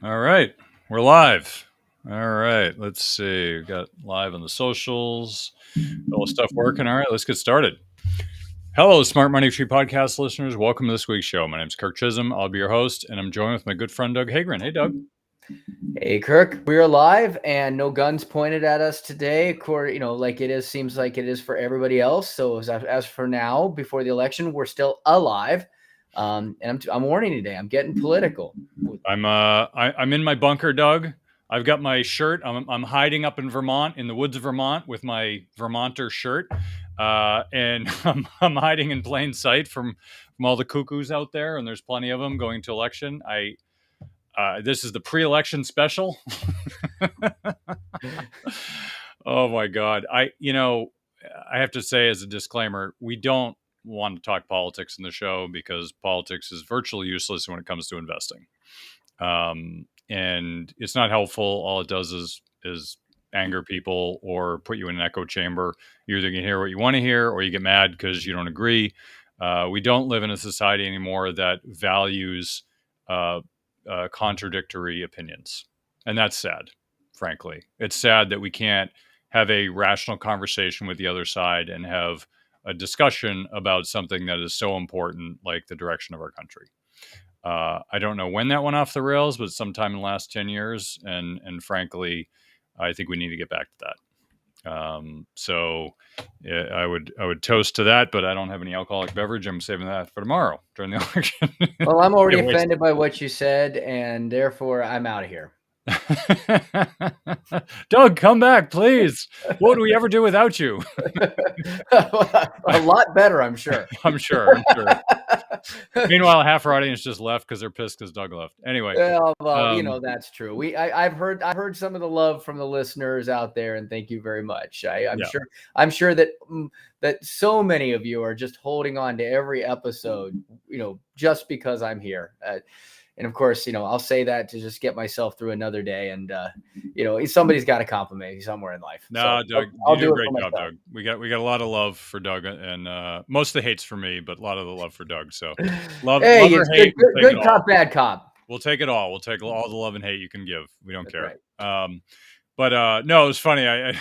All right, we're live. All right, let's see. We got live on the socials. All the stuff working. All right, let's get started. Hello, Smart Money Tree podcast listeners. Welcome to this week's show. My name is Kirk Chisholm. I'll be your host, and I'm joined with my good friend Doug Hagren. Hey, Doug. Hey, Kirk, we are live and no guns pointed at us today. Like it is, seems like it is for everybody else. So as for now, before the election, we're still alive. And I'm warning you today. I'm getting political. I'm in my bunker, Doug. I've got my shirt. I'm hiding up in Vermont, in the woods of Vermont, with my Vermonter shirt, and I'm hiding in plain sight from all the cuckoos out there. And there's plenty of them going to election. This is the pre-election special. Oh my God. I have to say as a disclaimer, we don't want to talk politics in the show because politics is virtually useless when it comes to investing. And it's not helpful. All it does is anger people or put you in an echo chamber. You either can hear what you want to hear or you get mad because you don't agree. We don't live in a society anymore that values contradictory opinions. And that's sad, frankly. It's sad that we can't have a rational conversation with the other side and have a discussion about something that is so important, like the direction of our country. I don't know when that went off the rails, but sometime in the last 10 years. And frankly, I think we need to get back to that. So yeah, I would toast to that, but I don't have any alcoholic beverage. I'm saving that for tomorrow during the election. Well, I'm already offended by what you said, and therefore I'm out of here. Doug, come back, please. What would we ever do without you? A lot better, I'm sure. I'm sure. Meanwhile, half our audience just left because they're pissed because Doug left. Anyway, well, that's true. I've heard some of the love from the listeners out there, and thank you very much. I'm sure that so many of you are just holding on to every episode, just because I'm here. And of course, I'll say that to just get myself through another day. And, somebody's got to compliment me somewhere in life. No, so Doug, you do a great job, Doug. We got a lot of love for Doug, and most of the hate's for me, but a lot of the love for Doug. So love or hate. Good cop, bad cop. We'll take it all. We'll take all the love and hate you can give. We don't care. Right. But no, it was funny. I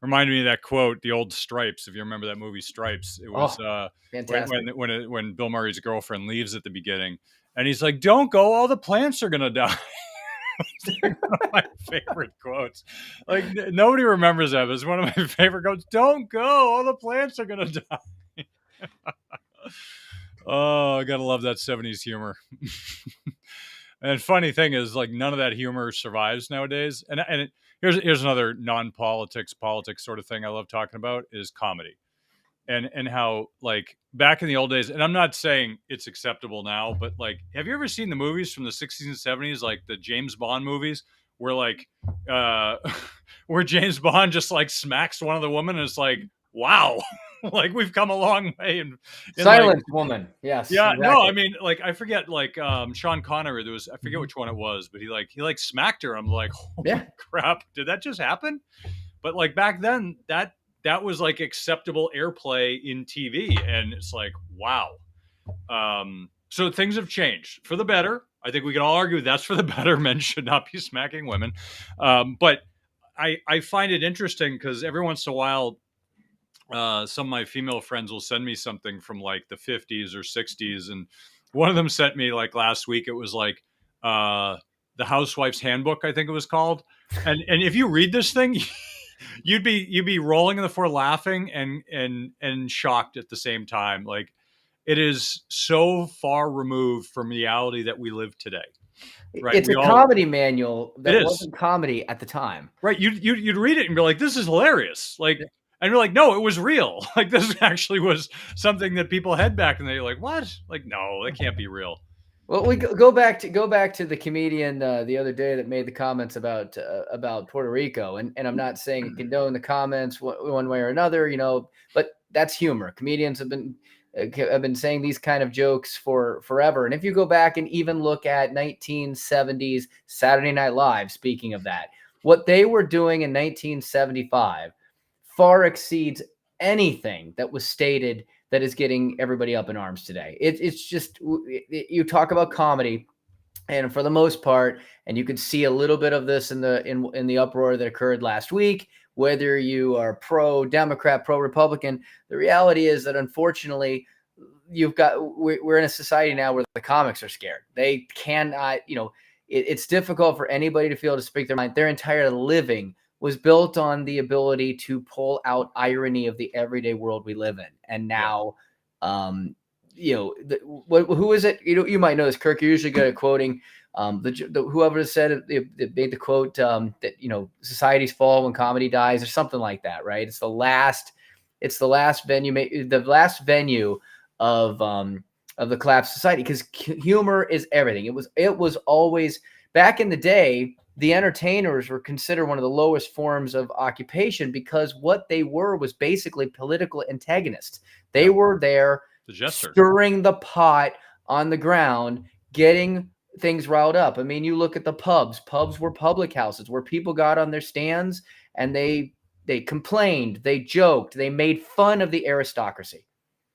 reminded me of that quote, the old Stripes. If you remember that movie Stripes, it was when Bill Murray's girlfriend leaves at the beginning. And he's like, "Don't go, all the plants are going to die." It's like one of my favorite quotes. Like, nobody remembers that, but it's one of my favorite quotes. Don't go, all the plants are going to die. Oh, I got to love that 70s humor. And funny thing is, like, none of that humor survives nowadays. And here's another non-politics, politics sort of thing I love talking about is comedy. And how, like, back in the old days, and I'm not saying it's acceptable now, but, like, have you ever seen the movies from the 60s and 70s, like the James Bond movies, where, like, where James Bond just, like, smacks one of the women and it's like, wow, like, we've come a long way. In Silent Woman, yes. Yeah, exactly. No, I mean, like, I forget, like, Sean Connery, I forget which one it was, but he smacked her. I'm like, holy crap, did that just happen? But, like, back then, that was like acceptable airplay in TV. And it's like, wow. So things have changed for the better. I think we can all argue that's for the better. Men should not be smacking women. But I find it interesting because every once in a while, some of my female friends will send me something from like the 50s or 60s. And one of them sent me, like, last week, it was like the Housewife's Handbook, I think it was called. And if you read this thing, you'd be rolling on the floor laughing and shocked at the same time. Like, it is so far removed from reality that we live today. Right? It's a comedy manual that wasn't comedy at the time. Right. You'd read it and be like, this is hilarious. Like, and you're like, no, it was real. Like, this actually was something that people had back in the day. You're like, what? Like, no, that can't be real. Well, we go back to the comedian the other day that made the comments about Puerto Rico, and I'm not saying condone the comments one way or another, but that's humor. Comedians have been saying these kind of jokes for forever, and if you go back and even look at 1970s Saturday Night Live, speaking of that, what they were doing in 1975 far exceeds anything that was stated that is getting everybody up in arms today. It's just, you talk about comedy. And for the most part, and you could see a little bit of this in the uproar that occurred last week, whether you are pro Democrat, pro Republican, the reality is that unfortunately we're in a society now where the comics are scared. They cannot, it's difficult for anybody to feel to speak their mind. Their entire living was built on the ability to pull out irony of the everyday world we live in. And now, who is it? You might know this, Kirk. You're usually good at quoting. Whoever said it made the quote that societies fall when comedy dies, or something like that, right? It's the last venue of the collapsed society, because humor is everything. It was always, back in the day, the entertainers were considered one of the lowest forms of occupation, because what they were was basically political antagonists. They were there stirring the pot on the ground, getting things riled up. I mean, you look at the pubs. Pubs were public houses where people got on their stands and they complained, they joked, they made fun of the aristocracy.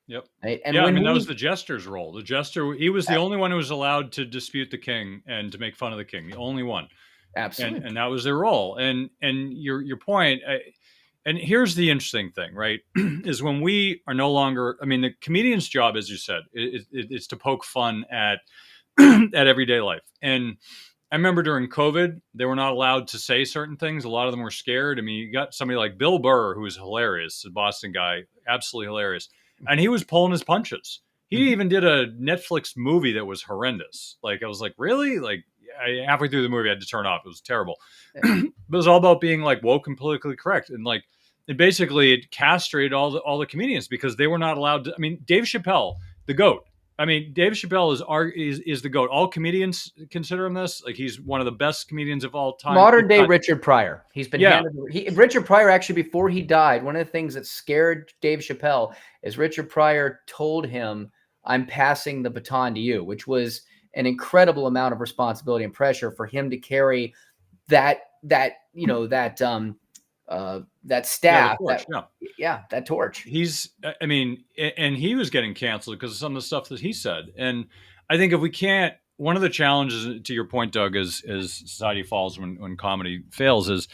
Yep. Right? And that was the jester's role. The jester, he was the only one who was allowed to dispute the king and to make fun of the king. The only one. Absolutely. And that was their role. And your point, and here's the interesting thing, right? Is when we are no longer, I mean, the comedian's job, as you said, is to poke fun at at everyday life. And I remember during COVID, they were not allowed to say certain things. A lot of them were scared. I mean, you got somebody like Bill Burr, who was hilarious, a Boston guy, absolutely hilarious. And he was pulling his punches. He even did a Netflix movie that was horrendous. Like, I was like, really? Like, halfway through the movie, I had to turn off. It was terrible. But it was all about being like woke and politically correct. And like, it castrated all the comedians, because they were not allowed to. I mean, Dave Chappelle, the GOAT. I mean, Dave Chappelle is the GOAT. All comedians consider him this. Like, he's one of the best comedians of all time. Modern day Richard Pryor. He's been Richard Pryor, actually, before he died, one of the things that scared Dave Chappelle is Richard Pryor told him, "I'm passing the baton to you," which was an incredible amount of responsibility and pressure for him to carry that staff. That torch. I mean, and he was getting canceled because of some of the stuff that he said. And I think if we can't, one of the challenges, to your point, Doug, as society falls when comedy fails, is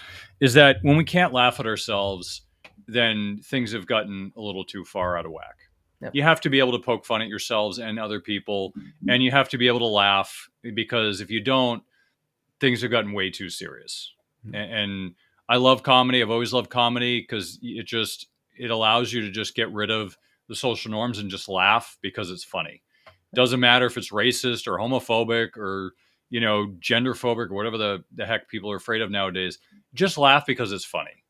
that when we can't laugh at ourselves, then things have gotten a little too far out of whack. Yep. You have to be able to poke fun at yourselves and other people, and you have to be able to laugh, because if you don't, things have gotten way too serious. And I love comedy. I've always loved comedy, because it allows you to just get rid of the social norms and just laugh because it's funny. Doesn't matter if it's racist or homophobic or, genderphobic or whatever the heck people are afraid of nowadays. Just laugh because it's funny,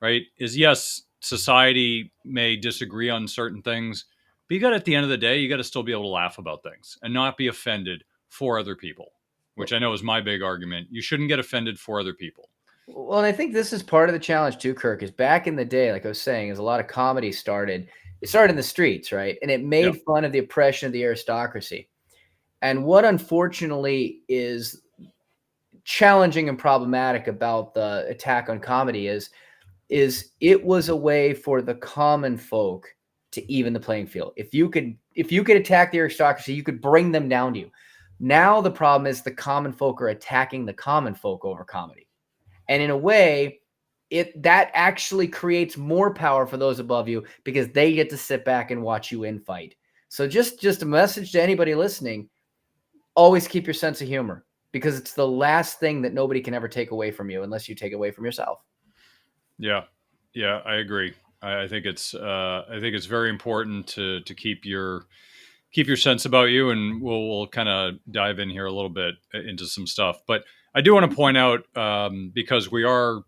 right? Yes, society may disagree on certain things, but at the end of the day, you got to still be able to laugh about things and not be offended for other people, which I know is my big argument. You shouldn't get offended for other people. Well, and I think this is part of the challenge too, Kirk, is back in the day, like I was saying, as a lot of comedy started in the streets, right? And it made fun of the oppression of the aristocracy. And what unfortunately is challenging and problematic about the attack on comedy is it was a way for the common folk to even the playing field. If you could attack the aristocracy, you could bring them down to you. Now the problem is the common folk are attacking the common folk over comedy. And in a way, that actually creates more power for those above you, because they get to sit back and watch you infight. So just a message to anybody listening: always keep your sense of humor, because it's the last thing that nobody can ever take away from you, unless you take it away from yourself. Yeah, I agree. I think it's very important to keep your sense about you, and we'll kind of dive in here a little bit into some stuff. But I do want to point out, because we are,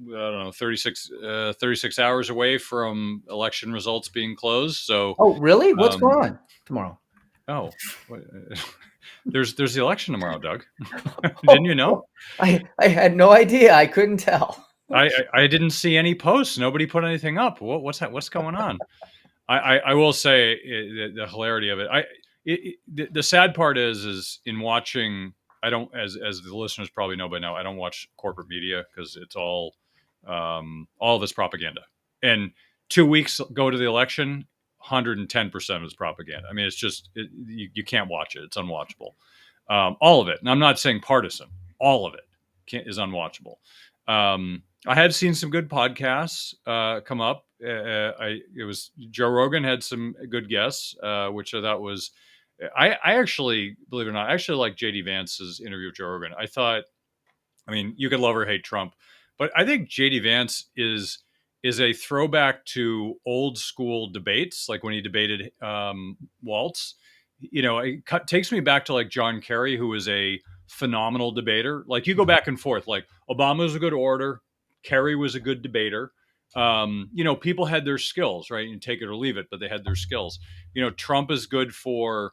36 hours away from election results being closed. So, oh, really? What's going on tomorrow? Oh, there's the election tomorrow, Doug. Didn't you know? I had no idea. I couldn't tell. I didn't see any posts. Nobody put anything up. What's that? What's going on? I will say the hilarity of it. The sad part is in watching. I don't, as the listeners probably know by now, I don't watch corporate media, because it's all this propaganda. And 2 weeks go to the election, 110% is propaganda. I mean, it's just you can't watch it. It's unwatchable. all of it. And I'm not saying partisan. All of it is unwatchable. I had seen some good podcasts come up. It was Joe Rogan had some good guests, which I thought was. I actually, believe it or not, I actually like JD Vance's interview with Joe Rogan. I mean, you can love or hate Trump, but I think JD Vance is a throwback to old school debates, like when he debated Waltz. It takes me back to like John Kerry, who was a phenomenal debater. Like you go back and forth, like Obama was a good orator, Kerry was a good debater. People had their skills, right? You take it or leave it, but they had their skills. Trump is good for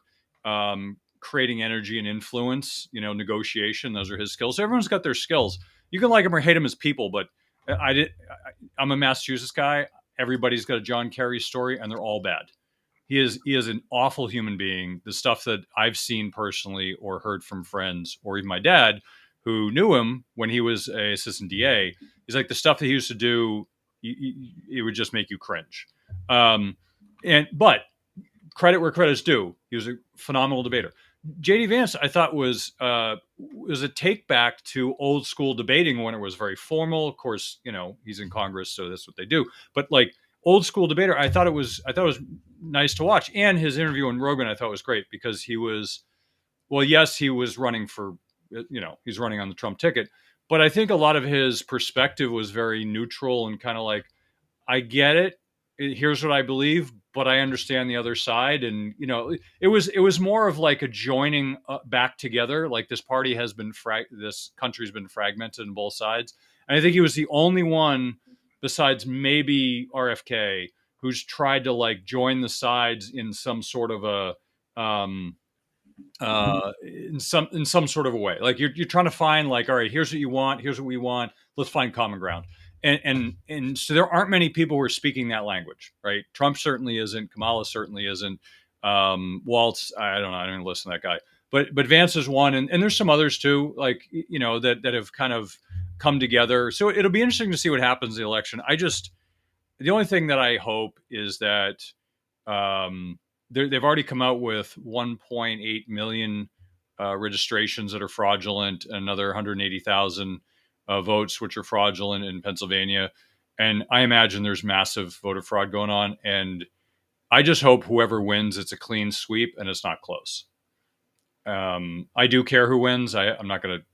creating energy and influence, negotiation. Those are his skills. Everyone's got their skills. You can like him or hate him as people, but I'm a Massachusetts guy. Everybody's got a John Kerry story, and they're all bad. He is an awful human being. The stuff that I've seen personally or heard from friends or even my dad, who knew him when he was an assistant DA, he's like the stuff that he used to do, it would just make you cringe. But credit where credit's due. He was a phenomenal debater. JD Vance, I thought was a take back to old school debating when it was very formal. Of course, he's in Congress, so that's what they do. But like old school debater, I thought it was nice to watch. And his interview on Rogan, I thought was great because he was running for, he's running on the Trump ticket. But I think a lot of his perspective was very neutral and kind of like, I get it. Here's what I believe, but I understand the other side. And, it was more of like a joining back together. Like this party has been, this country's been fragmented on both sides. And I think he was the only one besides maybe RFK who's tried to like join the sides in some sort of a, in some sort of a way. Like you're trying to find like, all right, here's what you want. Here's what we want. Let's find common ground. And so there aren't many people who are speaking that language, right? Trump certainly isn't. Kamala certainly isn't. Waltz, I don't know. I don't listen to that guy. But Vance is one, and there's some others too, like that have kind of come together. So it'll be interesting to see what happens in the election. The only thing that I hope is that they've already come out with 1.8 million registrations that are fraudulent, another 180,000 votes which are fraudulent in Pennsylvania, and I imagine there's massive voter fraud going on. And I just hope whoever wins, it's a clean sweep and it's not close. I do care who wins. I'm not going to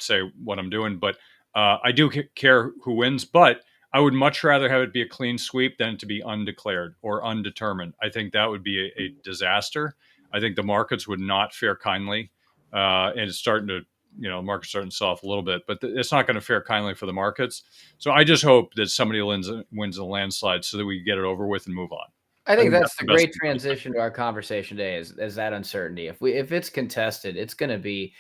say what I'm doing, but I do care who wins. But I would much rather have it be a clean sweep than to be undeclared or undetermined. I think that would be a disaster. I think the markets would not fare kindly, and it's starting to. Market's starting to sell off a little bit, but it's not going to fare kindly for the markets. So I just hope that somebody wins a landslide so that we get it over with and move on. I think that's the great transition to our conversation today is that uncertainty. If it's contested, it's going to be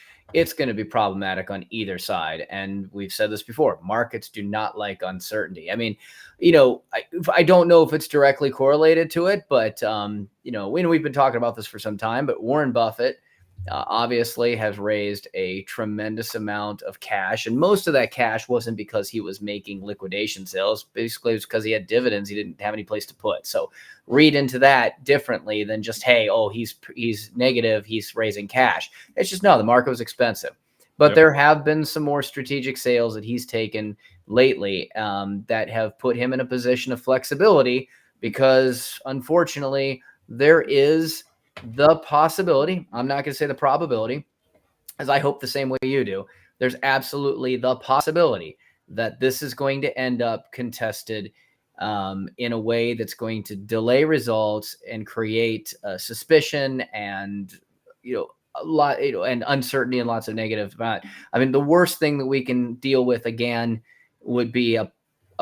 problematic on either side. And we've said this before, markets do not like uncertainty. I mean, I don't know if it's directly correlated to it, but we've been talking about this for some time, but Warren Buffett obviously has raised a tremendous amount of cash, and most of that cash wasn't because he was making liquidation sales. Basically, it was because he had dividends he didn't have any place to put. So read into that differently than just, hey, he's negative, he's raising cash. It's just, no, the market was expensive. But There have been some more strategic sales that he's taken lately that have put him in a position of flexibility because, unfortunately, there is the possibility, I'm not going to say the probability, as I hope the same way you do, there's absolutely the possibility that this is going to end up contested in a way that's going to delay results and create suspicion and, a lot, and uncertainty and lots of negative. I mean, the worst thing that we can deal with again would be a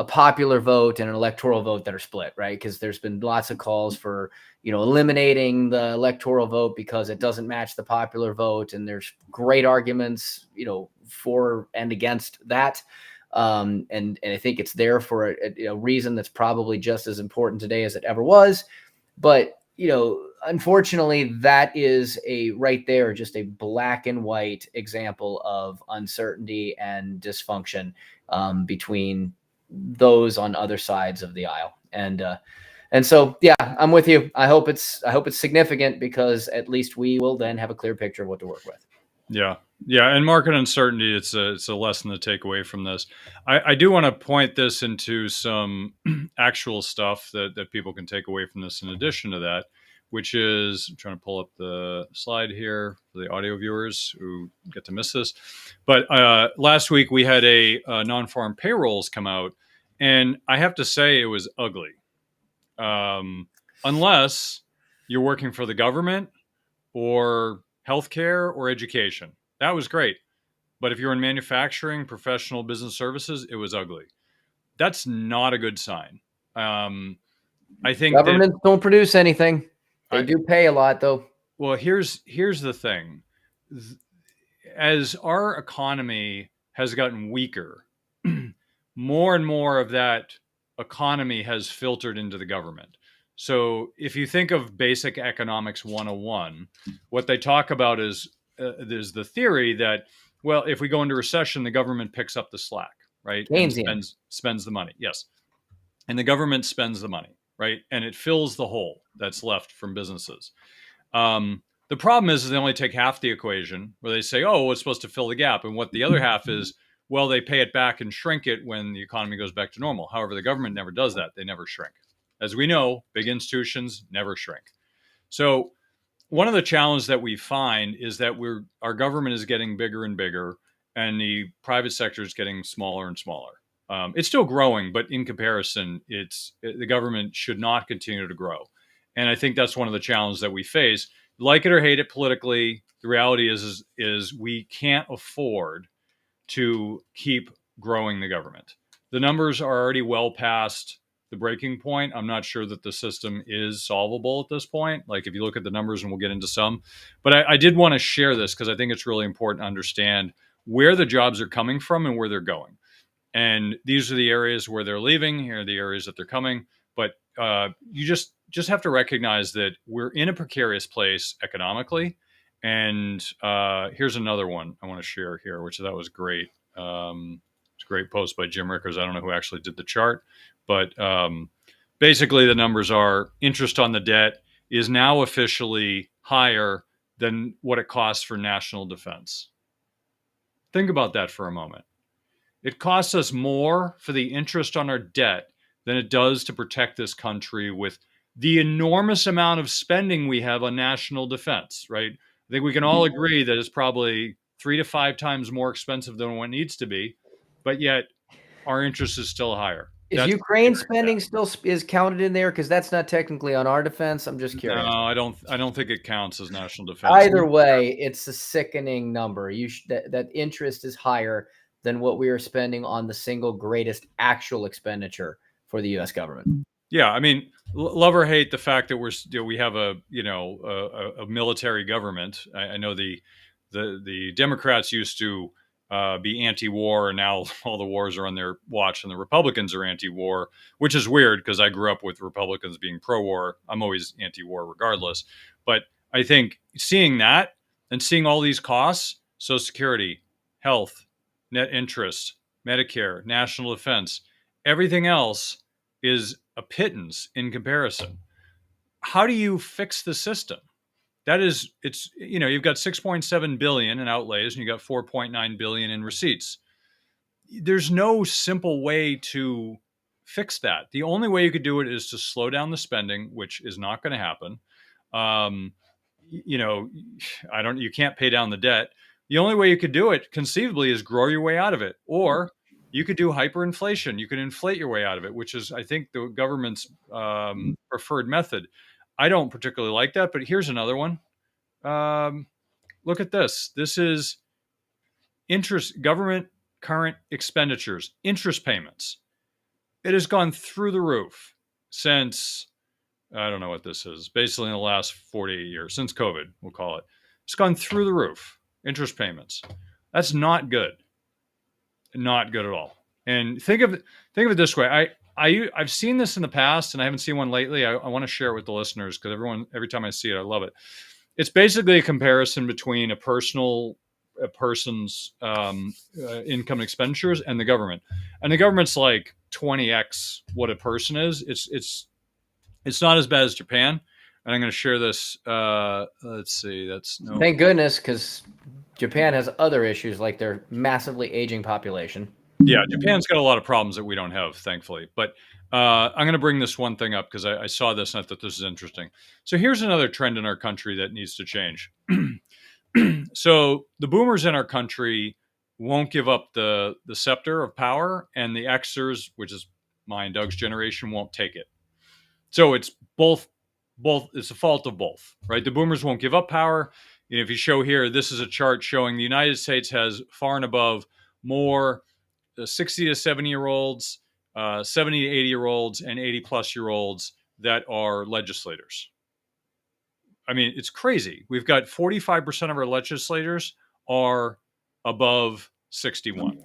popular vote and an electoral vote that are split, right? Because there's been lots of calls for, eliminating the electoral vote because it doesn't match the popular vote. And there's great arguments, for and against that. And I think it's there for a reason that's probably just as important today as it ever was. But, unfortunately, that is right there, just a black and white example of uncertainty and dysfunction between those on other sides of the aisle. And so, yeah, I'm with you. I hope it's significant because at least we will then have a clear picture of what to work with. Yeah. Yeah. And market uncertainty, it's a lesson to take away from this. I do want to point this into some actual stuff that people can take away from this in addition to that, which is I'm trying to pull up the slide here for the audio viewers who get to miss this. But last week we had a non-farm payrolls come out, and I have to say it was ugly. Unless you're working for the government or healthcare or education. That was great. But if you're in manufacturing, professional business services, it was ugly. That's not a good sign. I think governments don't produce anything. They do pay a lot, though. Well, here's the thing. As our economy has gotten weaker, more and more of that economy has filtered into the government. So if you think of basic economics 101, what they talk about is there's the theory that, well, if we go into recession, the government picks up the slack, right? Keynesian. And spends the money. Yes. And the government spends the money, right? And it fills the hole that's left from businesses. The problem is they only take half the equation, where they say, oh, it's supposed to fill the gap. And what the other half is, well, they pay it back and shrink it when the economy goes back to normal. However, the government never does that. They never shrink. As we know, big institutions never shrink. So one of the challenges that we find is that our government is getting bigger and bigger, and the private sector is getting smaller and smaller. It's still growing, but in comparison, the government should not continue to grow. And I think that's one of the challenges that we face. Like it or hate it politically, the reality is we can't afford to keep growing the government. The numbers are already well past the breaking point. I'm not sure that the system is solvable at this point. Like if you look at the numbers, and we'll get into some, but I did want to share this because I think it's really important to understand where the jobs are coming from and where they're going. And these are the areas where they're leaving. Here are the areas that they're coming. But you just have to recognize that we're in a precarious place economically. And here's another one I want to share here, which that was great. It's a great post by Jim Rickers. I don't know who actually did the chart, but basically the numbers are interest on the debt is now officially higher than what it costs for national defense. Think about that for a moment. It costs us more for the interest on our debt than it does to protect this country with the enormous amount of spending we have on national defense, right? I think we can all agree that it's probably 3 to 5 times more expensive than what it needs to be, but yet our interest is still higher. Is Ukraine spending still is counted in there? Because that's not technically on our defense. I'm just curious. No, I don't think it counts as national defense. Either way, it's a sickening number. That interest is higher than what we are spending on the single greatest actual expenditure for the U.S. government. Yeah, I mean, love or hate the fact that we have a military government. I know the Democrats used to be anti-war, and now all the wars are on their watch, and the Republicans are anti-war, which is weird because I grew up with Republicans being pro-war. I'm always anti-war regardless. But I think seeing that and seeing all these costs, Social Security, health, net interest, Medicare, national defense, everything else is a pittance in comparison. How do you fix the system? You've got 6.7 billion in outlays and you got 4.9 billion in receipts. There's no simple way to fix that. The only way you could do it is to slow down the spending, which is not going to happen. You can't pay down the debt. The only way you could do it conceivably is grow your way out of it, or you could do hyperinflation. You can inflate your way out of it, which is, I think, the government's preferred method. I don't particularly like that, but here's another one. Look at this. This is government current expenditures, interest payments. It has gone through the roof since, I don't know what this is, basically in the last 48 years, since COVID, we'll call it. It's gone through the roof, interest payments. That's not good. Not good at all. And think of it this way. I've seen this in the past, and I haven't seen one lately. I want to share it with the listeners because every time I see it, I love it. It's basically a comparison between a person's income expenditures and the government. And the government's like 20x what a person is. It's not as bad as Japan. And I'm going to share this. Let's see. Thank goodness, because Japan has other issues like their massively aging population. Yeah, Japan's got a lot of problems that we don't have, thankfully. But I'm going to bring this one thing up because I saw this and I thought this is interesting. So here's another trend in our country that needs to change. So the boomers in our country won't give up the scepter of power, and the Xers, which is my and Doug's generation, won't take it. So it's both. It's a fault of both, right? The boomers won't give up power. You know, if you show here, this is a chart showing the United States has far and above more 60 to 70-year-olds, 70 to 80-year-olds, and 80-plus-year-olds that are legislators. I mean, it's crazy. We've got 45% of our legislators are above 61.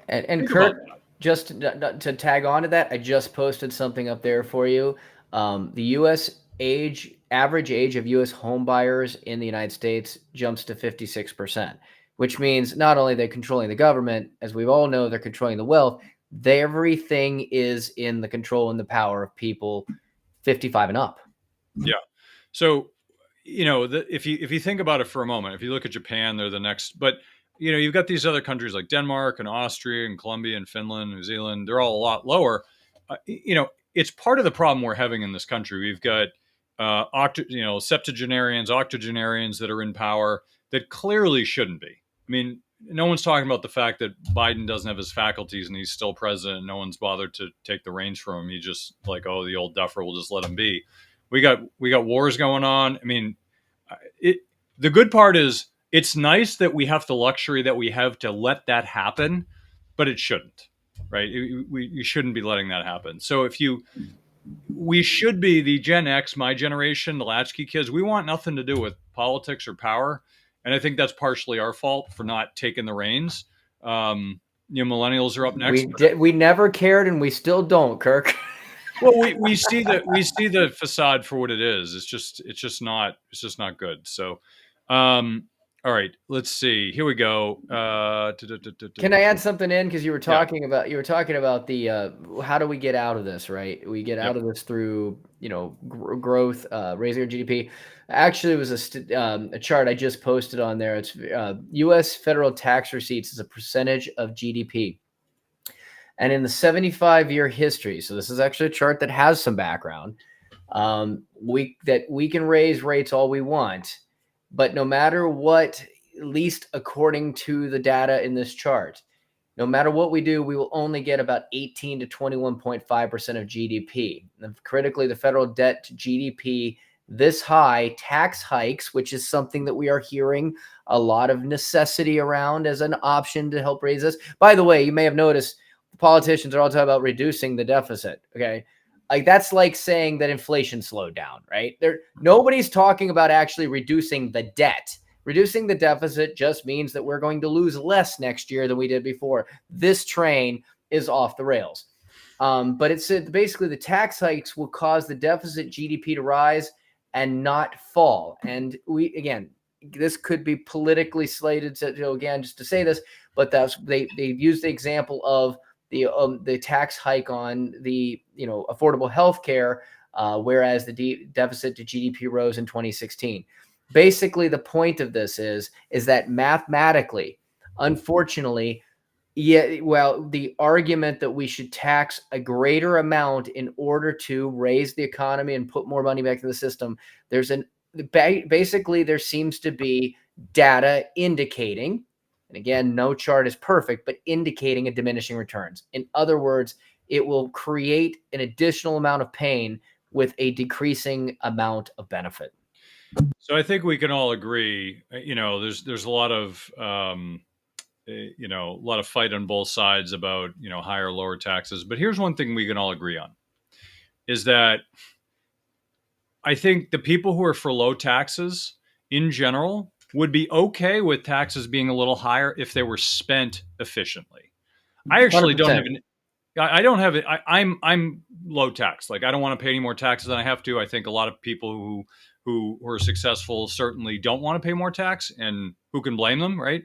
And Kirk, just to tag on to that, I just posted something up there for you. The U.S. average age of U.S. home buyers in the United States jumps to 56%, which means not only they're controlling the government, as we all know, they're controlling the wealth. Everything is in the control and the power of people 55 and up. Yeah. So, you know, if you think about it for a moment, if you look at Japan, they're the next, but you know, you've got these other countries like Denmark and Austria and Colombia and Finland, New Zealand. They're all a lot lower. You know, it's part of the problem we're having in this country. We've got septuagenarians, octogenarians that are in power that clearly shouldn't be. I mean, no one's talking about the fact that Biden doesn't have his faculties and he's still president. No one's bothered to take the reins from him. He just like, oh, the old duffer, we'll just let him be. We got wars going on. I mean, the good part is it's nice that we have the luxury that we have to let that happen, but it shouldn't, right? You shouldn't be letting that happen. So we should be the Gen X, my generation, the latchkey kids. We want nothing to do with politics or power. And I think that's partially our fault for not taking the reins. Millennials are up next. We never cared, and we still don't, Kirk. Well, we see the facade for what it is. It's just not good. So, all right, let's see. Here we go. Can I add something in? Because you were talking about the how do we get out of this? Right, we get out of this through growth, raising our GDP. Actually, it was a chart I just posted on there. It's U.S. federal tax receipts as a percentage of GDP. And in the 75-year history, so this is actually a chart that has some background, we can raise rates all we want, but no matter what, at least according to the data in this chart, no matter what we do, we will only get about 18 to 21.5% of GDP. And critically, the federal debt to GDP this high, tax hikes, which is something that we are hearing a lot of necessity around as an option to help raise this. By the way, you may have noticed politicians are all talking about reducing the deficit. Okay. Like that's like saying that inflation slowed down, right? Nobody's talking about actually reducing the debt. Reducing the deficit just means that we're going to lose less next year than we did before. This train is off the rails. But it's basically the tax hikes will cause the deficit GDP to rise and not fall. And this could be politically slated to again, just to say this, but they've used the example of the tax hike on the affordable health care, whereas the deficit to GDP rose in 2016. Basically, the point of this is that mathematically, unfortunately, the argument that we should tax a greater amount in order to raise the economy and put more money back in the system, basically there seems to be data indicating, and again, no chart is perfect, but indicating a diminishing returns. In other words, it will create an additional amount of pain with a decreasing amount of benefit. So I think we can all agree, there's a lot of, a lot of fight on both sides about, higher or lower taxes. But here's one thing we can all agree on is that I think the people who are for low taxes in general would be okay with taxes being a little higher if they were spent efficiently. I actually 100%. I'm low tax. Like I don't want to pay any more taxes than I have to. I think a lot of people who are successful certainly don't want to pay more tax, and who can blame them, right?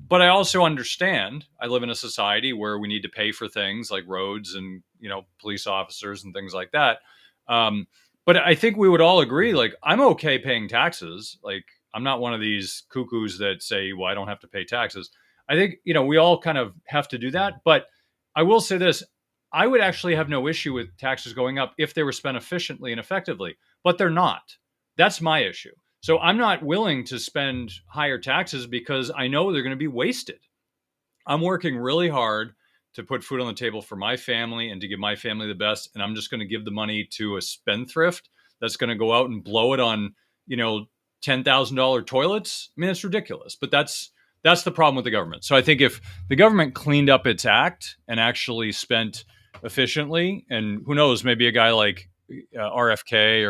But I also understand I live in a society where we need to pay for things like roads and, police officers and things like that. But I think we would all agree, like, I'm okay paying taxes. Like, I'm not one of these cuckoos that say, well, I don't have to pay taxes. I think, we all kind of have to do that. But I will say this, I would actually have no issue with taxes going up if they were spent efficiently and effectively, but they're not. That's my issue. So I'm not willing to spend higher taxes because I know they're going to be wasted. I'm working really hard to put food on the table for my family and to give my family the best. And I'm just going to give the money to a spendthrift that's going to go out and blow it on, $10,000 toilets. I mean, it's ridiculous, but that's the problem with the government. So I think if the government cleaned up its act and actually spent efficiently, and who knows, maybe a guy like RFK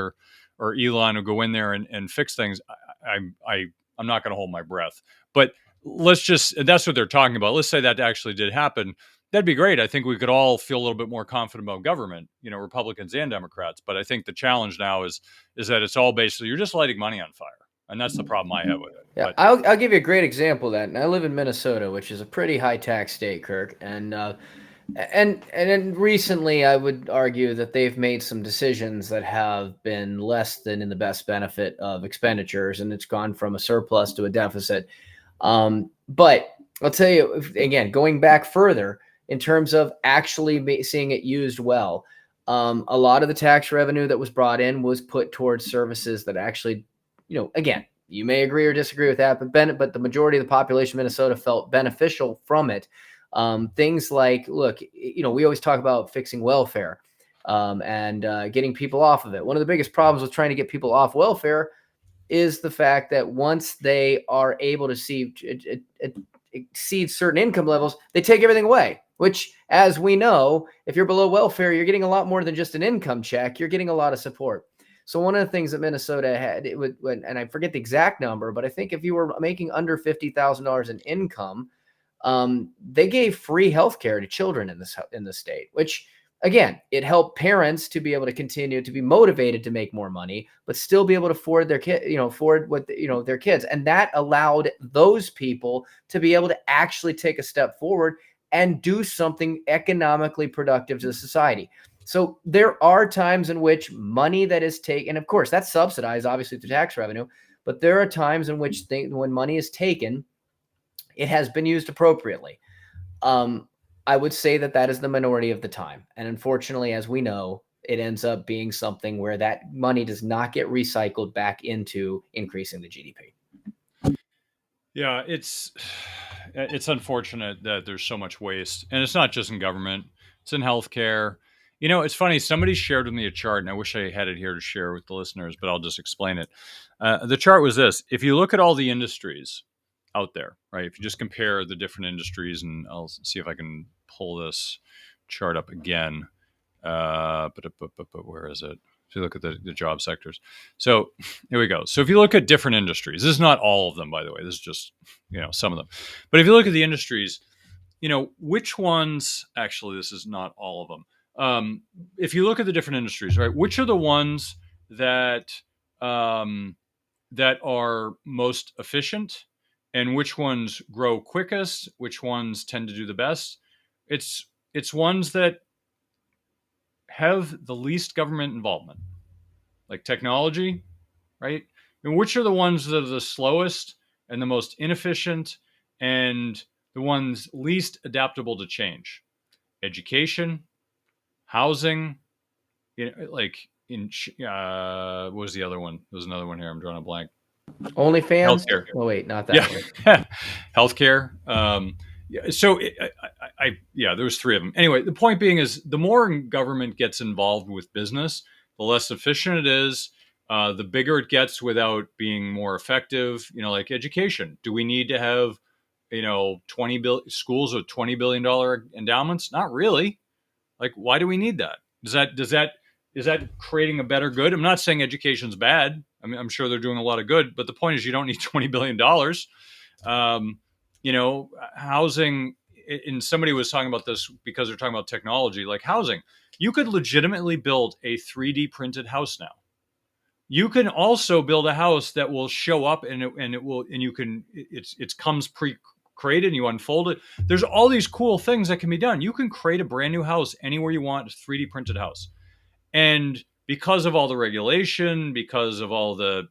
or Elon will go in there and fix things. I'm not going to hold my breath, but that's what they're talking about. Let's say that actually did happen. That'd be great. I think we could all feel a little bit more confident about government, Republicans and Democrats. But I think the challenge now is that it's all basically, you're just lighting money on fire. And that's the problem I have with it. Yeah, I'll give you a great example of that. And I live in Minnesota, which is a pretty high tax state, Kirk. And then recently, I would argue that they've made some decisions that have been less than in the best benefit of expenditures, and it's gone from a surplus to a deficit. But I'll tell you again, going back further in terms of actually seeing it used well, a lot of the tax revenue that was brought in was put towards services that actually, again, you may agree or disagree with that, but the majority of the population of Minnesota felt beneficial from it. Things like, look, we always talk about fixing welfare and getting people off of it. One of the biggest problems with trying to get people off welfare is the fact that once they are able to exceed certain income levels, they take everything away, which, as we know, if you're below welfare, you're getting a lot more than just an income check. You're getting a lot of support. So one of the things that Minnesota had, and I forget the exact number, but I think if you were making under $50,000 in income, they gave free healthcare to children in the state, which, again, it helped parents to be able to continue to be motivated to make more money, but still be able to afford their their kids. And that allowed those people to be able to actually take a step forward and do something economically productive to society. So there are times in which money that is taken, of course, that's subsidized, obviously, through tax revenue, but there are times in which when money is taken, it has been used appropriately. I would say that is the minority of the time. And unfortunately, as we know, it ends up being something where that money does not get recycled back into increasing the GDP. Yeah, it's unfortunate that there's so much waste. And it's not just in government, it's in healthcare. It's funny, somebody shared with me a chart, and I wish I had it here to share with the listeners, but I'll just explain it. The chart was this. If you look at all the industries out there, right? If you just compare the different industries, and I'll see if I can pull this chart up again. But where is it? If you look at the job sectors. So here we go. So if you look at different industries, this is not all of them, by the way. This is just, some of them. But if you look at the industries, which ones, actually, this is not all of them. If you look at the different industries, right, which are the ones that that are most efficient, and which ones grow quickest, which ones tend to do the best? It's ones that have the least government involvement, like technology, right? And which are the ones that are the slowest and the most inefficient and the ones least adaptable to change? Education, housing, what was the other one? There's another one here. I'm drawing a blank. OnlyFans? Healthcare. Oh, wait, not that one. Yeah. Healthcare. So there was three of them. Anyway, the point being is the more government gets involved with business, the less efficient it is, the bigger it gets without being more effective. Like education. Do we need to have, 20 billion schools with $20 billion endowments? Not really. Like, why do we need that? Is that creating a better good? I'm not saying education's bad. I mean, I'm sure they're doing a lot of good, but the point is you don't need $20 billion. Housing, and somebody was talking about this because they're talking about technology, like housing. You could legitimately build a 3D printed house now. You can also build a house that will show up and it comes pre-created and you unfold it. There's all these cool things that can be done. You can create a brand new house anywhere you want, a 3D printed house. And because of all the regulation, because of all the,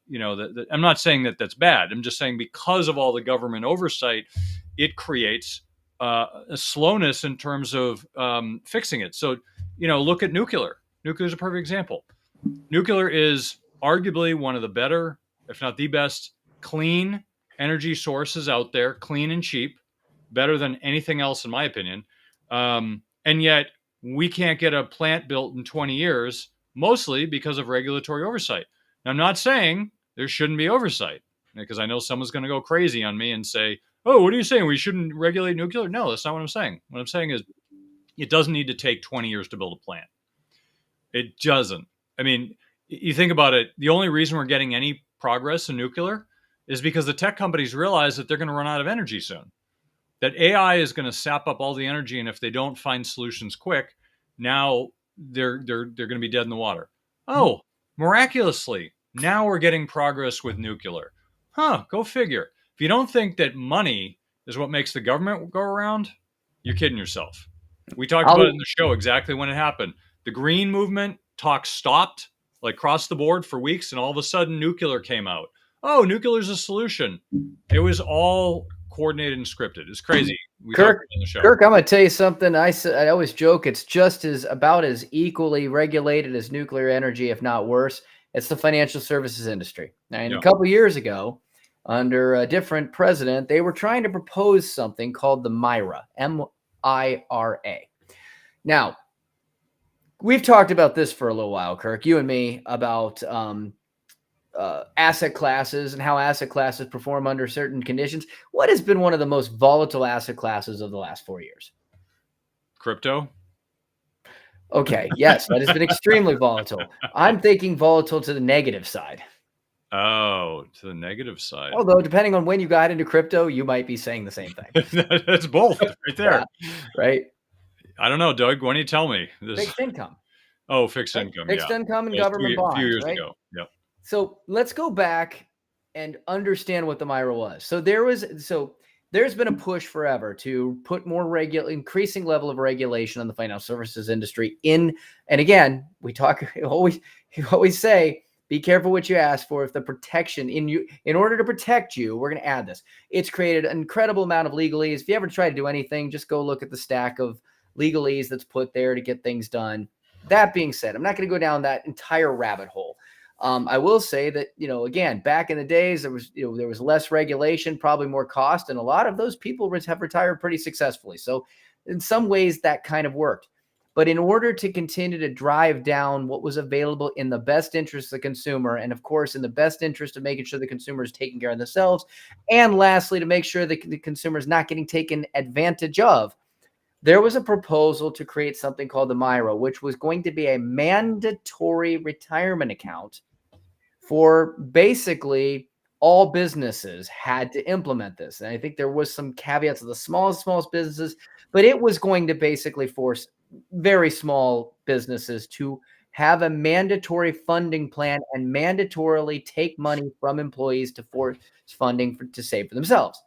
I'm not saying that that's bad. I'm just saying because of all the government oversight, it creates a slowness in terms of fixing it. So, look at nuclear. Nuclear is a perfect example. Nuclear is arguably one of the better, if not the best, clean energy sources out there, clean and cheap, better than anything else, in my opinion. And yet we can't get a plant built in 20 years, mostly because of regulatory oversight. Now, I'm not saying there shouldn't be oversight, because I know someone's going to go crazy on me and say, oh, what are you saying? We shouldn't regulate nuclear? No, that's not what I'm saying. What I'm saying is it doesn't need to take 20 years to build a plant. It doesn't. I mean, you think about it, the only reason we're getting any progress in nuclear is because the tech companies realize that they're going to run out of energy soon. That AI is going to sap up all the energy, and if they don't find solutions quick, now they're going to be dead in the water. Oh, miraculously, now we're getting progress with nuclear. Go figure. If you don't think that money is what makes the government go around, you're kidding yourself. We talked about it in the show exactly when it happened. The green movement talk stopped, like across the board for weeks, and all of a sudden nuclear came out. Oh, nuclear is a solution. It was all coordinated and scripted. It's crazy. Kirk, I'm going to tell you something. I always joke it's just about as equally regulated as nuclear energy, if not worse. It's the financial services industry. And a couple of years ago, under a different president, they were trying to propose something called the MIRA, M-I-R-A. Now, we've talked about this for a little while, Kirk, you and me, about asset classes and how asset classes perform under certain conditions. What has been one of the most volatile asset classes of the last 4 years? Crypto. Okay. Yes, that has been extremely volatile. I'm thinking volatile to the negative side. Oh, to the negative side. Although, depending on when you got into crypto, you might be saying the same thing. That's both right there. Yeah, right. I don't know, Doug. Why don't you tell me? Fixed income. Oh, fixed income. Fixed income and government bonds. A few years ago. Yep. So let's go back and understand what the MIRA was. So there's been a push forever to put more increasing level of regulation on the financial services industry and again, we always say, be careful what you ask for. If the protection in order to protect you, we're going to add this. It's created an incredible amount of legalese. If you ever try to do anything, just go look at the stack of legalese that's put there to get things done. That being said, I'm not going to go down that entire rabbit hole. I will say that, again, back in the days, there was less regulation, probably more cost, and a lot of those people have retired pretty successfully. So in some ways that kind of worked. But in order to continue to drive down what was available in the best interest of the consumer, and of course, in the best interest of making sure the consumer is taking care of themselves, and lastly, to make sure that the consumer is not getting taken advantage of, there was a proposal to create something called the MIRA, which was going to be a mandatory retirement account for basically all businesses had to implement this. And I think there was some caveats of the smallest businesses, but it was going to basically force very small businesses to have a mandatory funding plan and mandatorily take money from employees to force funding to save for themselves.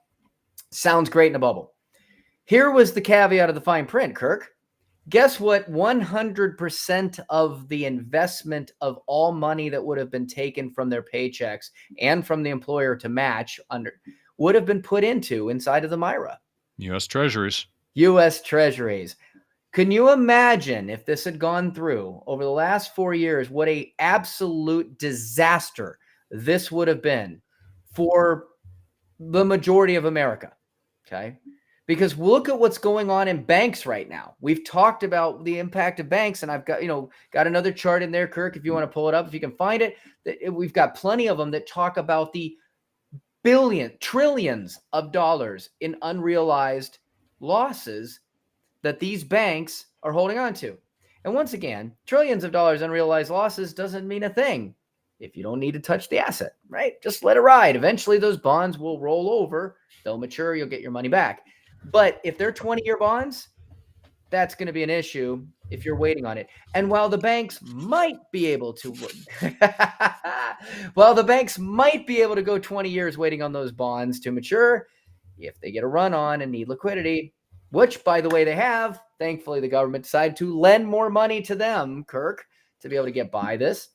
Sounds great in a bubble. Here was the caveat of the fine print, Kirk. Guess what? 100% of the investment of all money that would have been taken from their paychecks and from the employer to match would have been put inside of the MIRA. U.S. Treasuries. U.S. Treasuries. Can you imagine if this had gone through over the last 4 years, what an absolute disaster this would have been for the majority of America? Okay. Because look at what's going on in banks right now. We've talked about the impact of banks, and I've got another chart in there, Kirk, if you want to pull it up, if you can find it. We've got plenty of them that talk about the trillions of dollars in unrealized losses that these banks are holding on to. And once again, trillions of dollars unrealized losses doesn't mean a thing if you don't need to touch the asset, right? Just let it ride. Eventually those bonds will roll over. They'll mature. You'll get your money back. But if they're 20-year bonds, that's going to be an issue if you're waiting on it. And while the banks might be able to go 20 years waiting on those bonds to mature, if they get a run on and need liquidity, which, by the way, they have, thankfully, the government decided to lend more money to them, Kirk, to be able to get by this,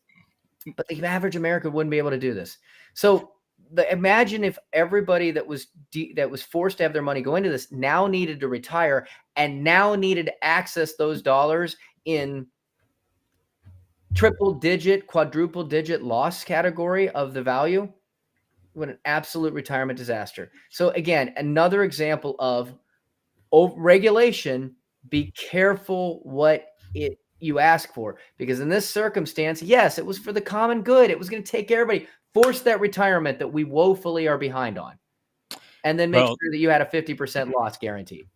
but the average American wouldn't be able to do this. So imagine if everybody that was forced to have their money go into this now needed to retire and now needed to access those dollars in triple digit, quadruple digit loss category of the value. What an absolute retirement disaster. So again, another example of regulation. Be careful what you ask for, because in this circumstance, yes, it was for the common good. It was going to take everybody. Force that retirement that we woefully are behind on, and then make sure that you had a 50% loss guaranteed.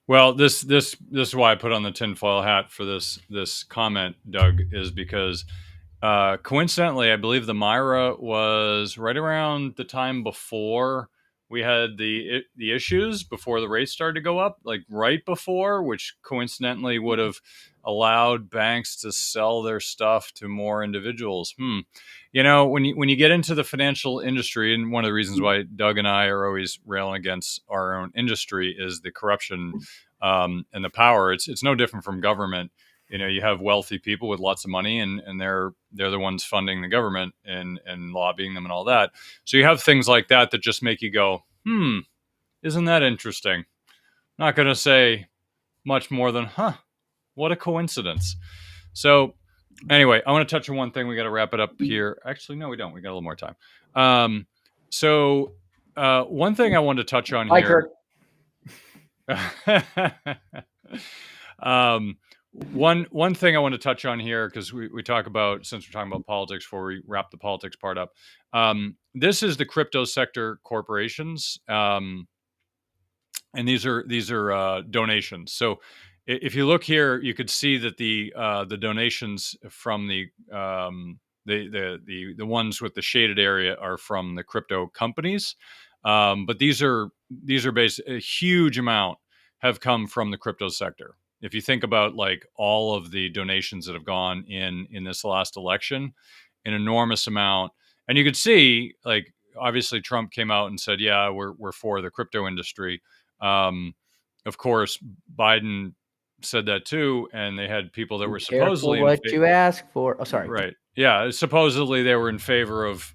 Well, this is why I put on the tinfoil hat for this comment, Doug, is because coincidentally, I believe the Myra was right around the time before we had the issues, before the rates started to go up, like right before, which coincidentally would have allowed banks to sell their stuff to more individuals. You know, when you get into the financial industry, and one of the reasons why Doug and I are always railing against our own industry is the corruption and the power. It's no different from government. You know, you have wealthy people with lots of money, and they're the ones funding the government and lobbying them and all that. So you have things like that that just make you go, isn't that interesting? Not going to say much more than, what a coincidence. So anyway, I want to touch on one thing. We got to wrap it up here. Actually, no, we don't. We got a little more time. So one thing I wanted to touch on here. One thing I want to touch on here, because we talk about, since we're talking about politics before we wrap the politics part up, this is the crypto sector corporations, and these are donations. So if you look here, you could see that the donations from the ones with the shaded area are from the crypto companies, but these are basically a huge amount have come from the crypto sector. If you think about like all of the donations that have gone in this last election, an enormous amount. And you could see, like, obviously Trump came out and said, yeah, we're for the crypto industry. Of course, Biden said that too, and they had people that were supposedly what you ask for. Oh, sorry. Right. Yeah. Supposedly they were in favor of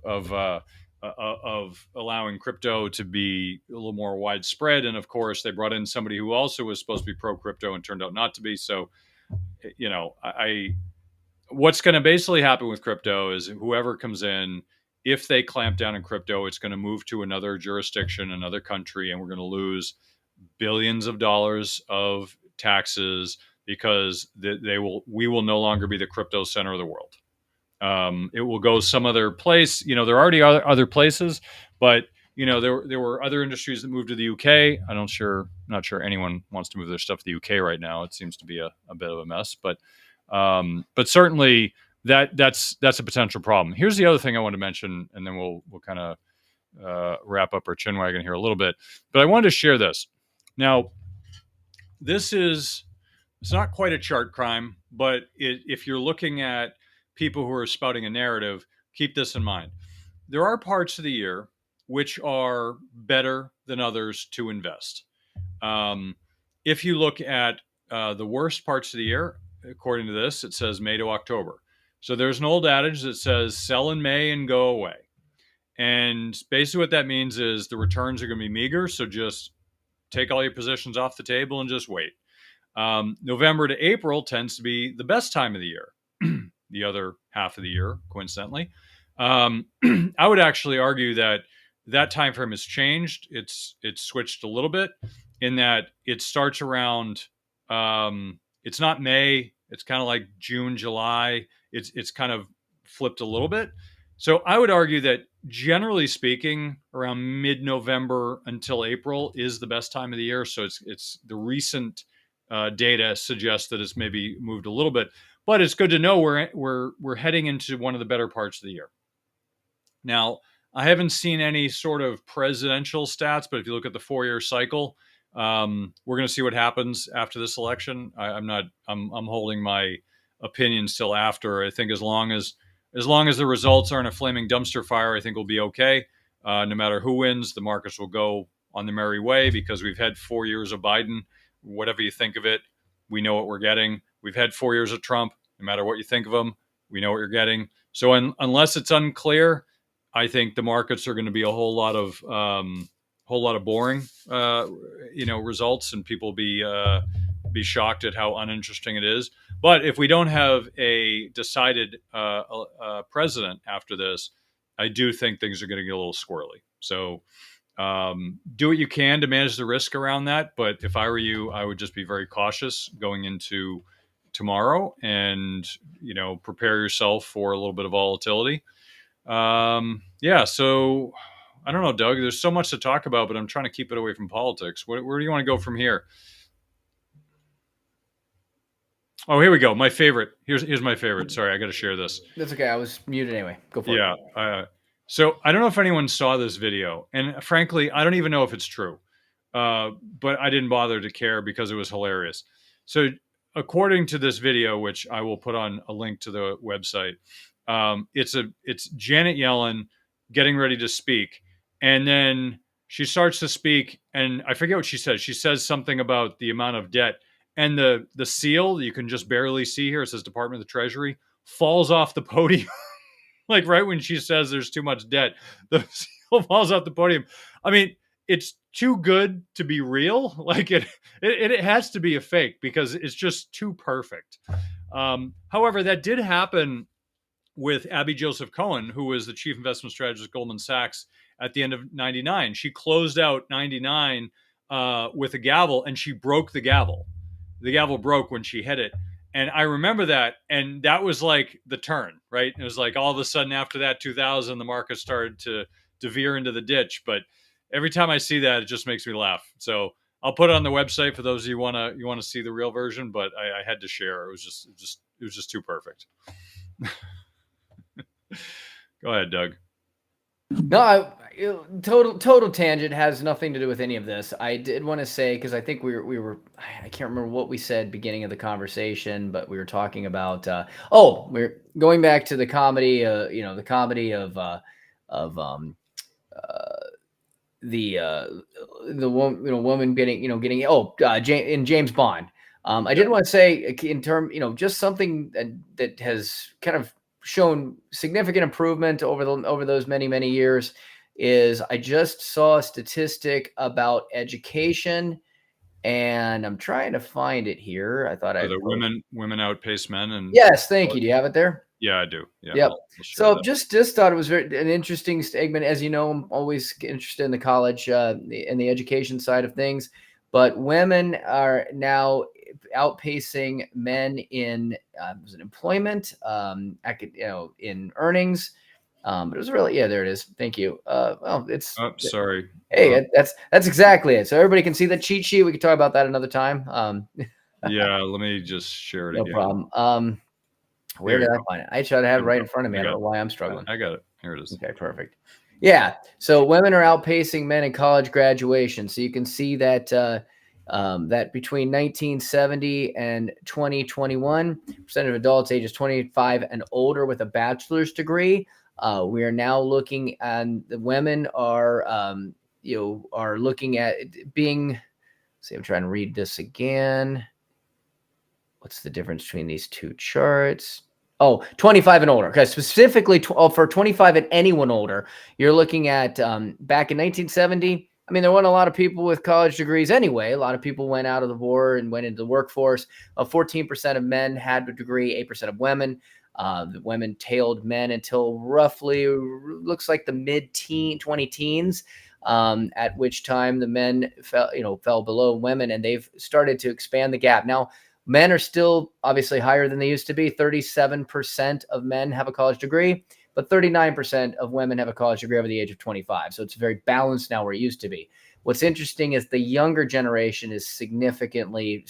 allowing crypto to be a little more widespread. And of course, they brought in somebody who also was supposed to be pro crypto and turned out not to be. So, you know, what's going to basically happen with crypto is whoever comes in, if they clamp down on crypto, it's going to move to another jurisdiction, another country, and we're going to lose billions of dollars of taxes because we will no longer be the crypto center of the world. It will go some other place. You know, there already are other places, but you know, there were other industries that moved to the UK. Not sure anyone wants to move their stuff to the UK right now. It seems to be a bit of a mess, but certainly that's a potential problem. Here's the other thing I want to mention, and then we'll kind of wrap up our chin wagon here a little bit. But I wanted to share this. Now, it's not quite a chart crime, but if you're looking at people who are spouting a narrative, keep this in mind. There are parts of the year which are better than others to invest. If you look at the worst parts of the year, according to this, it says May to October. So there's an old adage that says sell in May and go away. And basically what that means is the returns are going to be meager. So just take all your positions off the table and just wait. November to April tends to be the best time of the year. The other half of the year, coincidentally. I would actually argue that time frame has changed. It's switched a little bit in that it starts around. It's not May. It's kind of like June, July. It's kind of flipped a little bit. So I would argue that generally speaking, around mid-November until April is the best time of the year. So it's the recent data suggests that it's maybe moved a little bit, but it's good to know we're heading into one of the better parts of the year. Now, I haven't seen any sort of presidential stats, but if you look at the 4-year cycle, we're going to see what happens after this election. I'm holding my opinions till after. I think as long as the results aren't a flaming dumpster fire, I think we'll be okay. No matter who wins, the markets will go on the merry way because we've had 4 years of Biden. Whatever you think of it, we know what we're getting. We've had 4 years of Trump. No matter what you think of them, we know what you're getting. So unless it's unclear, I think the markets are going to be a whole lot of boring, results, and people be shocked at how uninteresting it is. But if we don't have a decided president after this, I do think things are going to get a little squirrely. So do what you can to manage the risk around that. But if I were you, I would just be very cautious going into tomorrow, and prepare yourself for a little bit of volatility. So I don't know, Doug, there's so much to talk about, but I'm trying to keep it away from politics. Where do you want to go from here? Oh, here we go. My favorite. Here's my favorite. Sorry, I got to share this. That's okay. I was muted anyway. Go for it. Yeah. So I don't know if anyone saw this video, and frankly, I don't even know if it's true. But I didn't bother to care because it was hilarious. So according to this video, which I will put on a link to the website, it's Janet Yellen getting ready to speak, and then she starts to speak, and I forget what she says. She says something about the amount of debt, and the seal you can just barely see here. It says Department of the Treasury, falls off the podium. Like right when she says there's too much debt, the seal falls off the podium. I mean, it's too good to be real. Like it has to be a fake because it's just too perfect. However, that did happen with Abby Joseph Cohen, who was the chief investment strategist at Goldman Sachs at the end of 99. She closed out 99 with a gavel, and she broke the gavel. The gavel broke when she hit it. And I remember that. And that was like the turn, right? It was like all of a sudden after that 2000, the market started to veer into the ditch. But every time I see that, it just makes me laugh. So I'll put it on the website for those of you want to see the real version, but I had to share. It was just too perfect. Go ahead, Doug. No, total tangent, has nothing to do with any of this. I did want to say, because I think we were I can't remember what we said beginning of the conversation, but we were talking about we're going back to the comedy, the comedy of the woman getting in James Bond. I did want to say in term, just something that has kind of shown significant improvement over those many years is I just saw a statistic about education, and I'm trying to find it here. I thought the women outpace men, and yes, thank you. Do you have it there? Yeah, I do. Yeah. Yep. So just thought it was an interesting statement. As you know, I'm always interested in the college and the education side of things, but women are now outpacing men in employment, in earnings. But it was really, there it is. Thank you. Sorry. Hey, that's exactly it. So everybody can see the cheat sheet. We could talk about that another time. Yeah, let me just share it no again. No problem. Where did I find it? I try to have it right in front of me. I don't know why I'm struggling. I got it. Here it is. Okay, perfect. Yeah. So women are outpacing men in college graduation. So you can see that that between 1970 and 2021, percent of adults ages 25 and older with a bachelor's degree. We are now looking, and the women are looking at being. See, I'm trying to read this again. What's the difference between these two charts? 25 and older. Okay, specifically for 25 and anyone older, you're looking at back in 1970. I mean, there weren't a lot of people with college degrees anyway. A lot of people went out of the war and went into the workforce. 14% of men had a degree, 8% of women. The women tailed men until roughly looks like the mid-20 teens, at which time the men fell below women, and they've started to expand the gap. Now, men are still obviously higher than they used to be. 37% of men have a college degree, but 39% of women have a college degree over the age of 25. So it's very balanced now where it used to be. What's interesting is the younger generation is significantly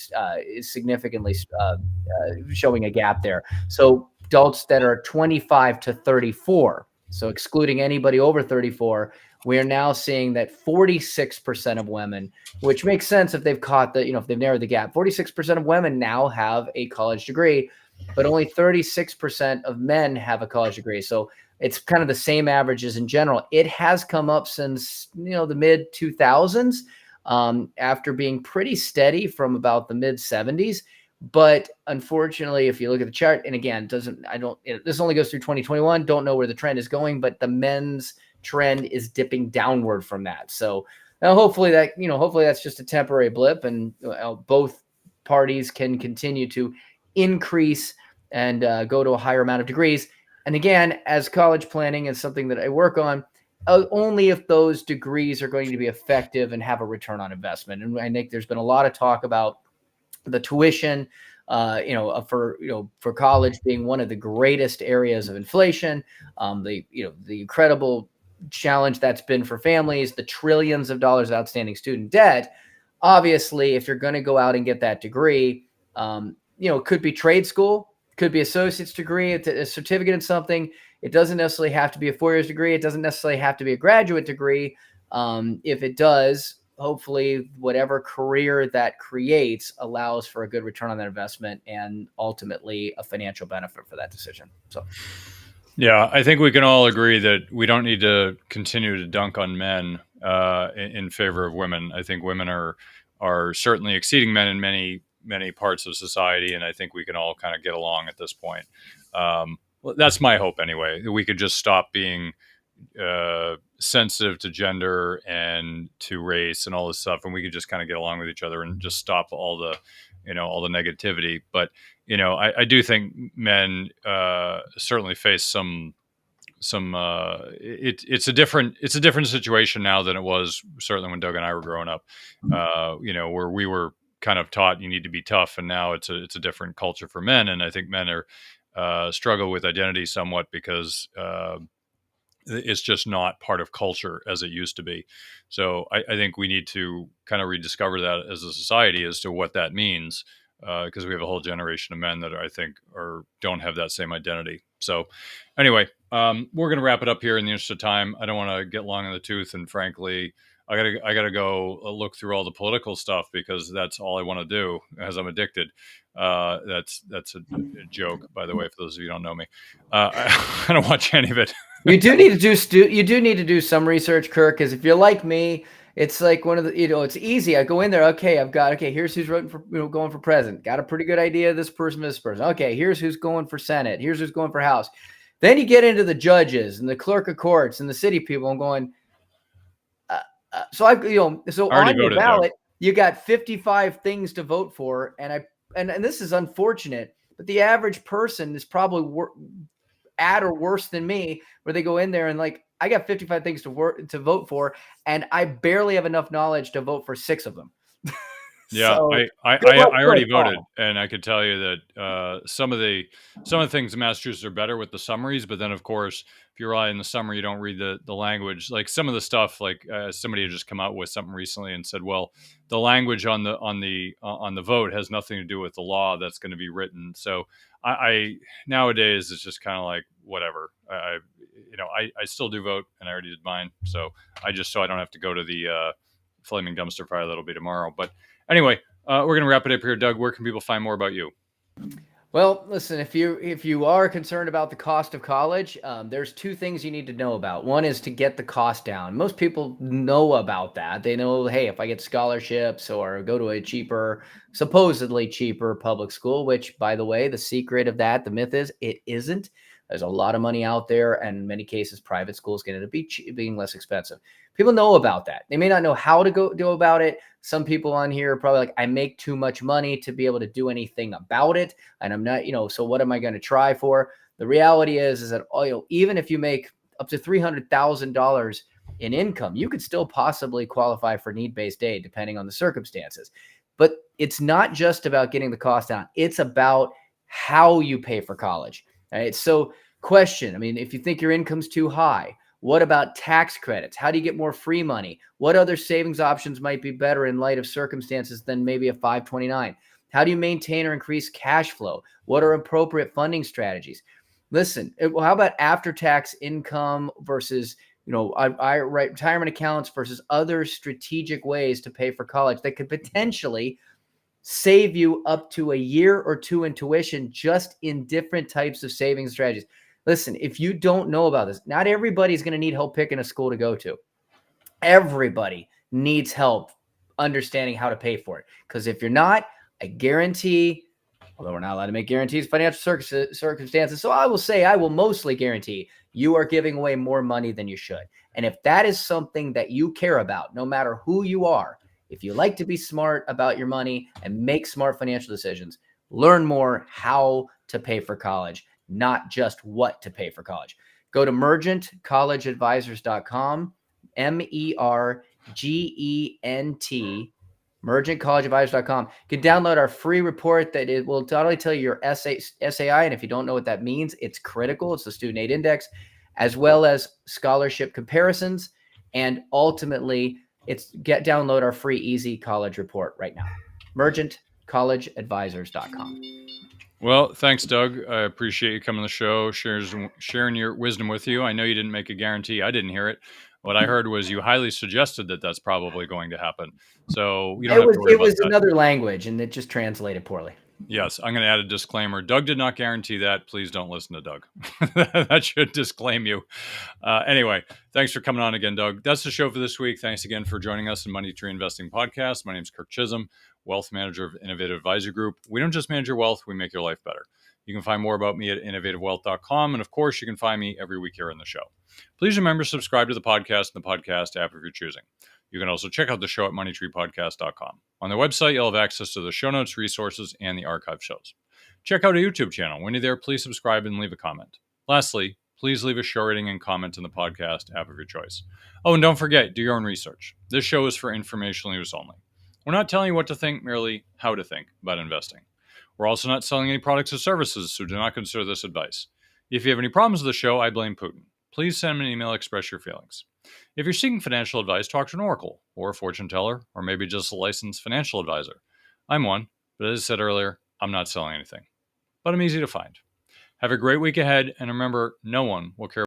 showing a gap there. So adults that are 25 to 34, so excluding anybody over 34, we are now seeing that 46% of women, which makes sense if they've caught if they've narrowed the gap, 46% of women now have a college degree, but only 36% of men have a college degree. So it's kind of the same averages in general. It has come up since, the mid 2000s, after being pretty steady from about the mid 70s. But unfortunately, if you look at the chart, and again, this only goes through 2021. Don't know where the trend is going, but the men's trend is dipping downward from that. So now hopefully that's just a temporary blip, and both parties can continue to increase and go to a higher amount of degrees. And again, as college planning is something that I work on, only if those degrees are going to be effective and have a return on investment. And I think there's been a lot of talk about the tuition, for college being one of the greatest areas of inflation, the incredible challenge that's been for families, the trillions of dollars of outstanding student debt. Obviously, if you're going to go out and get that degree, it could be trade school, could be associate's degree, a certificate in something. It doesn't necessarily have to be a 4 years degree. It doesn't necessarily have to be a graduate degree. If it does, hopefully whatever career that creates allows for a good return on that investment and ultimately a financial benefit for that decision. So, yeah, I think we can all agree that we don't need to continue to dunk on men in favor of women. I think women are certainly exceeding men in many parts of society, and I think we can all kind of get along at this point. That's my hope anyway. We could just stop being sensitive to gender and to race and all this stuff, and we could just kind of get along with each other and just stop all the negativity. But I do think men certainly face some it's a different situation now than it was certainly when Doug and I were growing up, where we were kind of taught you need to be tough, and now it's a different culture for men. And I think men are struggle with identity somewhat because it's just not part of culture as it used to be. So I think we need to kind of rediscover that as a society as to what that means, because we have a whole generation of men that I think don't have that same identity. So anyway, we're going to wrap it up here in the interest of time. I don't want to get long in the tooth, and frankly, I gotta go look through all the political stuff because that's all I want to do as I'm addicted. That's a joke, by the way, for those of you who don't know me. I don't watch any of it. You do need to do some research, Kirk, because if you're like me, it's like one of the, it's easy. I go in there. Okay, here's who's voting for, going for president. Got a pretty good idea. This person. Okay, here's who's going for Senate. Here's who's going for House. Then you get into the judges and the clerk of courts and the city people and going, so on your ballot, you got 55 things to vote for. And this is unfortunate, but the average person is probably at or worse than me, where they go in there and like, I got 55 things to vote for, and I barely have enough knowledge to vote for 6 of them. Yeah, so, I already voted, and I could tell you that some of the things in Massachusetts are better with the summaries, but then of course, if you rely on the summary, you don't read the language. Like some of the stuff, like somebody had just come out with something recently and said, well, the language on the vote has nothing to do with the law that's going to be written. So I nowadays it's just kind of like whatever. I still do vote, and I already did mine. So I don't have to go to the flaming dumpster fire that'll be tomorrow. But anyway, we're going to wrap it up here. Doug, where can people find more about you? Well, listen, if you are concerned about the cost of college, there's 2 things you need to know about. One is to get the cost down. Most people know about that. They know, hey, if I get scholarships or go to a supposedly cheaper public school, which, by the way, the secret of that, the myth is it isn't. There's a lot of money out there, and in many cases, private schools get into being less expensive. People know about that. They may not know how to go about it. Some people on here are probably like, I make too much money to be able to do anything about it, and I'm not, so what am I going to try for? The reality is that even if you make up to $300,000 in income, you could still possibly qualify for need-based aid, depending on the circumstances. But it's not just about getting the cost down. It's about how you pay for college. All right. So question, if you think your income's too high, what about tax credits? How do you get more free money? What other savings options might be better in light of circumstances than maybe a 529? How do you maintain or increase cash flow? What are appropriate funding strategies? Listen, how about after-tax income versus, I write retirement accounts versus other strategic ways to pay for college that could potentially save you up to a year or 2 in tuition just in different types of savings strategies. Listen, if you don't know about this, not everybody's going to need help picking a school to go to. Everybody needs help understanding how to pay for it. Because if you're not, I guarantee Although we're not allowed to make guarantees, financial circumstances. So I will say, I will mostly guarantee you are giving away more money than you should. And if that is something that you care about, no matter who you are, if you like to be smart about your money and make smart financial decisions, learn more how to pay for college, not just what to pay for college. Go to mergentcollegeadvisors.com, MERGENT, mergentcollegeadvisors.com. You can download our free report that it will not only tell you your SAI, and if you don't know what that means, it's critical. It's the Student Aid Index, as well as scholarship comparisons. And ultimately, download our free easy college report right now. mergentcollegeadvisors.com. Well, thanks, Doug. I appreciate you coming on the show, sharing your wisdom with you. I know you didn't make a guarantee. I didn't hear it. What I heard was you highly suggested that that's probably going to happen. So you don't have to worry about that. It was another language, and it just translated poorly. Yes, I'm going to add a disclaimer. Doug did not guarantee that. Please don't listen to Doug. That should disclaim you. Anyway, thanks for coming on again, Doug. That's the show for this week. Thanks again for joining us in Money Tree Investing Podcast. My name is Kirk Chisholm, wealth manager of Innovative Advisor Group. We don't just manage your wealth, we make your life better. You can find more about me at innovativewealth.com. And of course, you can find me every week here on the show. Please remember to subscribe to the podcast in the podcast app of your choosing. You can also check out the show at moneytreepodcast.com. On their website, you'll have access to the show notes, resources, and the archive shows. Check out our YouTube channel. When you're there, please subscribe and leave a comment. Lastly, please leave a show rating and comment in the podcast app of your choice. Oh, and don't forget, do your own research. This show is for informational use only. We're not telling you what to think, merely how to think about investing. We're also not selling any products or services, so do not consider this advice. If you have any problems with the show, I blame Putin. Please send me an email, express your feelings. If you're seeking financial advice, talk to an oracle or a fortune teller, or maybe just a licensed financial advisor. I'm one, but as I said earlier, I'm not selling anything. But I'm easy to find. Have a great week ahead, and remember, no one will care